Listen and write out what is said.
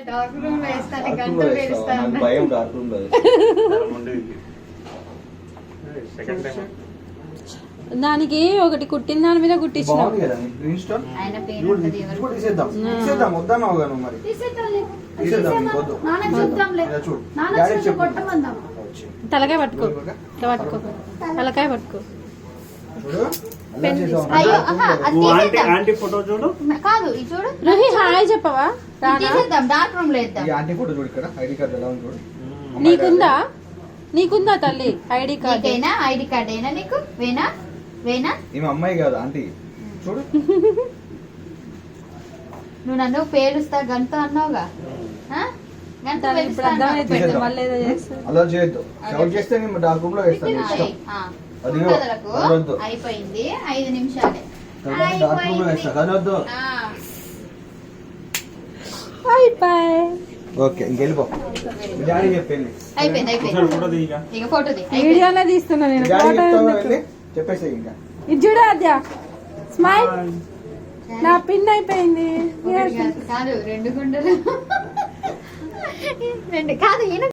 Dark room లో వేస్తాను, గంటలు వేస్తాను. భయం డార్క్ రూమ్ లో. దానికి ఒకటి కుట్టిన దాని మీద కుట్టించిన తలకాయ పట్టుకో, ఇట్లా పట్టుకో, తలకాయ పట్టుకో. కాదు ఇది చూడు, రోహి హాయ్ చెప్పవా? డార్క్ రూమ్ లో వేద్దాం. నీకుందా? నీకుందా తల్లి ఐడి కార్డ్? ఐడి కార్డ్ అయినా నీకు? వేనా వేనా? ఈమె అమ్మాయి కాదు ఆంటీ. చూడు నువ్వు నన్ను పేరుస్తా గంట అన్నావుగా, గంట అలా చేయొద్దు. షౌట్ చేస్తే నేను డార్క్ రూమ్ లో వేస్తాను. అయిపోయింది 5 నిమిషాలే. డార్క్ రూమ్ లో వేస్తా కదొద్దు. ఓకే ఇంకెళ్ళిపో. డాడీ చెప్పింది అయిపోయింది. ఇక ఫోటో వీడియోలో తీస్తున్నా నేను. చెప్పేసి ఇంకా ఇది చూడ అద్య స్మైల్. నా పిన్ అయిపోయింది. కాదు 2 గుండెలు 2 కాదు.